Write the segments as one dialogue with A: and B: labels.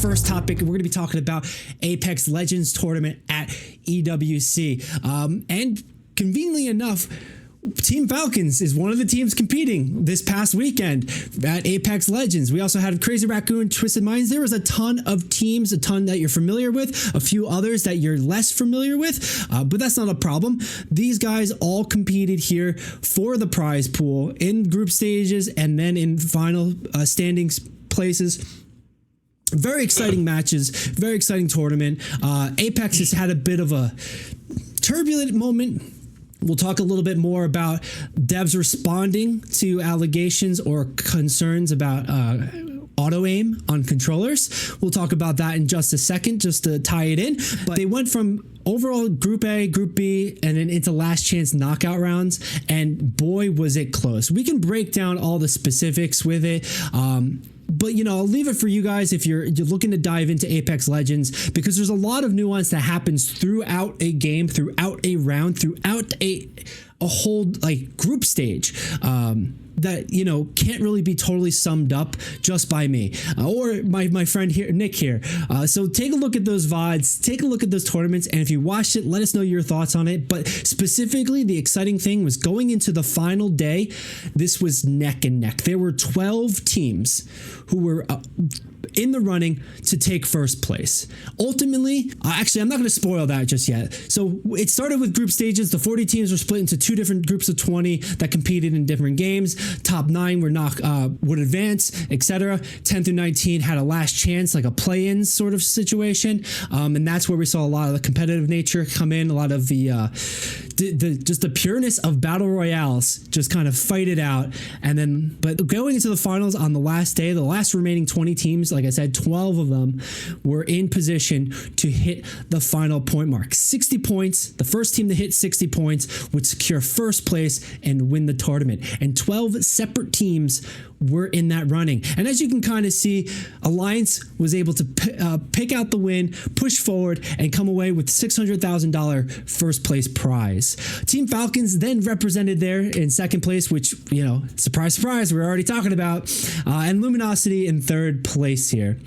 A: first topic, we're going to be talking about Apex Legends tournament at EWC. And conveniently enough, Team Falcons is one of the teams competing this past weekend at Apex Legends. We also had Crazy Raccoon, Twisted Minds. There was a ton of teams, a ton that you're familiar with, a few others that you're less familiar with, but that's not a problem. These guys all competed here for the prize pool in group stages and then in final standings places. Very exciting matches, very exciting tournament. Apex has had a bit of a turbulent moment. We'll talk a little bit more about devs responding to allegations or concerns about auto aim on controllers. We'll talk about that in just a second, just to tie it in. But they went from overall Group A, Group B, and then into last chance knockout rounds. And boy, was it close. We can break down all the specifics with it. But, you know, I'll leave it for you guys if you're looking to dive into Apex Legends, because there's a lot of nuance that happens throughout a game, throughout a round, throughout a whole like group stage that, you know, can't really be totally summed up just by me or my friend here, Nick here. So take a look at those VODs, take a look at those tournaments, and if you watched it, let us know your thoughts on it. But specifically, the exciting thing was going into the final day, this was neck and neck. There were 12 teams who were in the running to take first place. Ultimately, actually, I'm not going to spoil that just yet. So it started with group stages. The 40 teams were split into two different groups of 20 that competed in different games. Top 9 would advance, etc. 10 through 19 had a last chance, like a play-in sort of situation. And that's where we saw a lot of the competitive nature come in, a lot of the just the pureness of battle royales, just kind of fight it out. And then, but going into the finals on the last day, the last remaining 20 teams, like I said, 12 of them were in position to hit the final point mark. 60 points. The first team to hit 60 points would secure first place and win the tournament. And 12 separate teams were in that running. And as you can kind of see, Alliance was able to pick out the win, push forward, and come away with $600,000 first place prize. Team Falcons then represented there in second place, which, you know, surprise, surprise, we're already talking about, and Luminosity in third place here.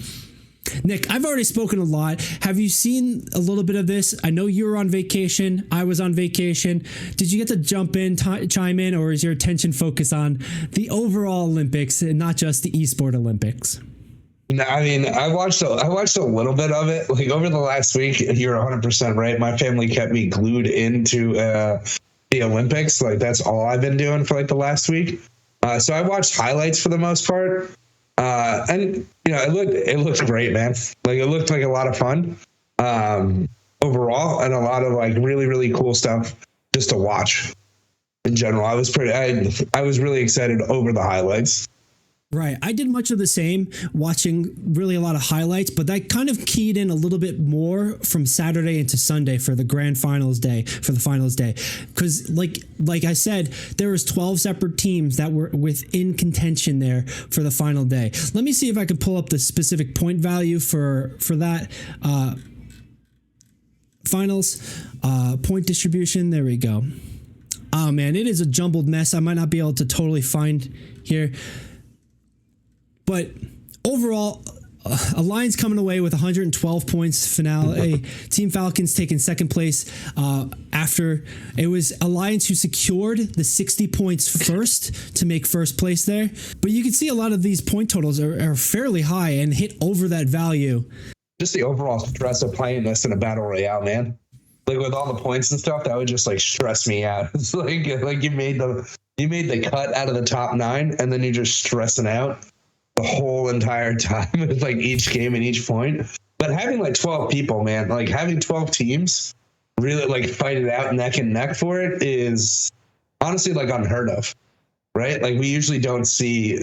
A: Nick, I've already spoken a lot. Have you seen a little bit of this? I know you were on vacation. I was on vacation. Did you get to jump in, chime in, or is your attention focused on the overall Olympics and not just the esport Olympics?
B: No, I mean, I watched a little bit of it. Like over the last week, you're 100% right. My family kept me glued into the Olympics. Like that's all I've been doing for like the last week. So I watched highlights for the most part. And you know, it looked great, man. Like it looked like a lot of fun overall, and a lot of like really, really cool stuff just to watch in general. I was really excited over the highlights.
A: Right. I did much of the same, watching really a lot of highlights, but that kind of keyed in a little bit more from Saturday into Sunday for the grand finals day, for the finals day. Because like I said, there was 12 separate teams that were within contention there for the final day. Let me see if I can pull up the specific point value for that finals point distribution. There we go. Oh man, it is a jumbled mess. I might not be able to totally find here. But overall, Alliance coming away with 112 points finale. Team Falcons taking second place after it was Alliance who secured the 60 points first to make first place there. But you can see a lot of these point totals are fairly high and hit over that value.
B: Just the overall stress of playing this in a battle royale, man. Like with all the points and stuff, that would just like stress me out. It's like you made the cut out of the top 9, and then you're just stressing out the whole entire time with like each game and each point. But having like 12 people, man, like having 12 teams really like fight it out neck and neck for it is honestly like unheard of, right? Like we usually don't see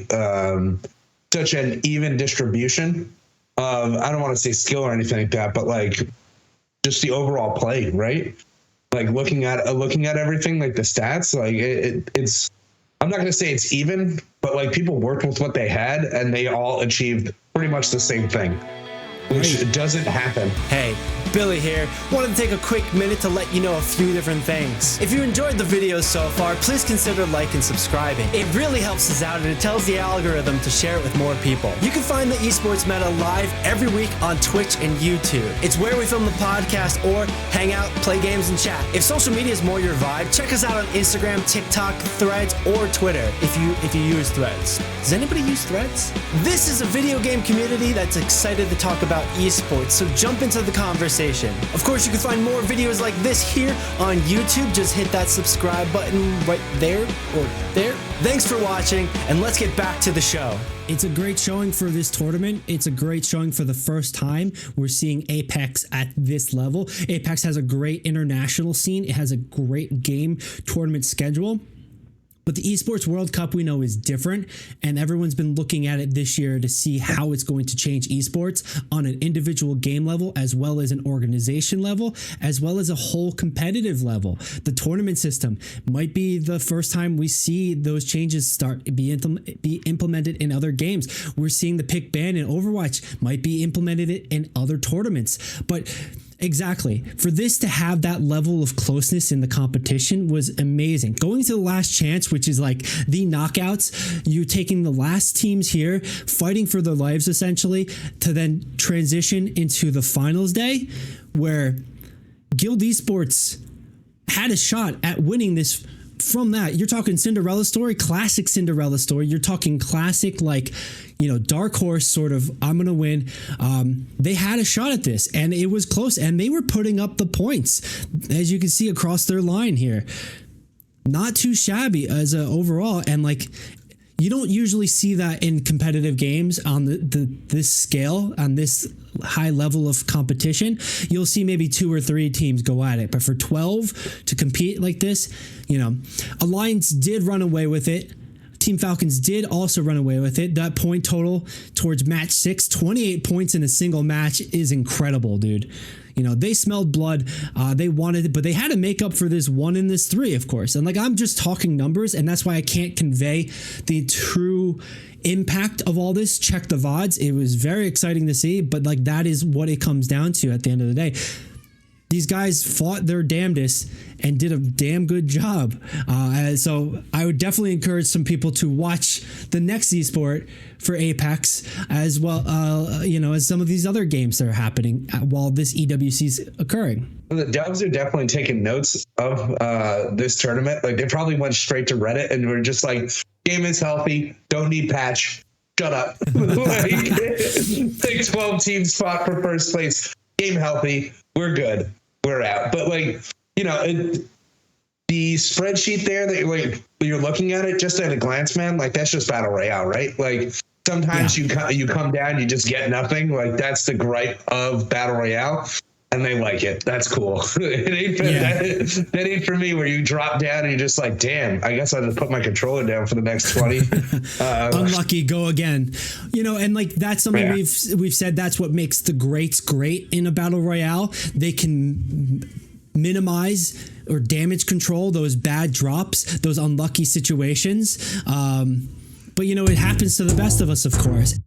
B: such an even distribution of, I don't want to say skill or anything like that, but like just the overall play, right? Like looking at everything, like the stats, like it's, I'm not going to say it's even, but like people worked with what they had and they all achieved pretty much the same thing, which doesn't happen.
A: Hey, Billy here. Wanted to take a quick minute to let you know a few different things. If you enjoyed the video so far, please consider liking and subscribing. It really helps us out and it tells the algorithm to share it with more people. You can find the Esports Meta live every week on Twitch and YouTube. It's where we film the podcast or hang out, play games, and chat. If social media is more your vibe, check us out on Instagram, TikTok, Threads, or Twitter if you use Threads. Does anybody use Threads? This is a video game community that's excited to talk about esports, so jump into the conversation. Of course, you can find more videos like this here on YouTube. Just hit that subscribe button right there or there. Thanks for watching, and let's get back to the show. It's a great showing for this tournament. It's a great showing for the first time we're seeing Apex at this level. Apex has a great international scene. It has a great game tournament schedule. But the Esports World Cup we know is different, and everyone's been looking at it this year to see how it's going to change esports on an individual game level, as well as an organization level, as well as a whole competitive level. The tournament system might be the first time we see those changes be implemented in other games. We're seeing the pick ban in Overwatch might be implemented in other tournaments, but exactly. For this to have that level of closeness in the competition was amazing. Going to the last chance, which is like the knockouts, you taking the last teams here, fighting for their lives essentially, to then transition into the finals day, where Guild Esports had a shot at winning this. From that, you're talking Cinderella story, classic Cinderella story. You're talking classic, like, dark horse sort of, I'm going to win. They had a shot at this, and it was close, and they were putting up the points, as you can see across their line here. Not too shabby as a overall, and like, you don't usually see that in competitive games on this scale, on this high level of competition. You'll see maybe 2 or 3 teams go at it, but for 12 to compete like this, Alliance did run away with it. Team Falcons did also run away with it. That point total towards match 6, 28 points in a single match is incredible, dude. They smelled blood. They wanted it, but they had to make up for this 1 and this 3, of course. And like, I'm just talking numbers, and that's why I can't convey the true impact of all this. Check the VODs. It was very exciting to see, but like, that is what it comes down to at the end of the day. These guys fought their damnedest and did a damn good job. So I would definitely encourage some people to watch the next esport for Apex, as well, as some of these other games that are happening while this EWC is occurring.
B: The devs are definitely taking notes of this tournament. Like, they probably went straight to Reddit and were just like, game is healthy, don't need patch, shut up. Like 12 teams fought for first place, game healthy, we're good. We're out. But like, the spreadsheet there that you're looking at it just at a glance, man, like, that's just battle royale, right? Like, sometimes you come down, you just get nothing. Like, that's the gripe of battle royale, and they like it. That's cool. That ain't for me, where you drop down and you're just like, damn, I guess I'll just put my controller down for the next 20.
A: Unlucky, go again. And like, that's something we've said, that's what makes the greats great in a battle royale. They can minimize or damage control those bad drops, those unlucky situations. But it happens to the best of us, of course.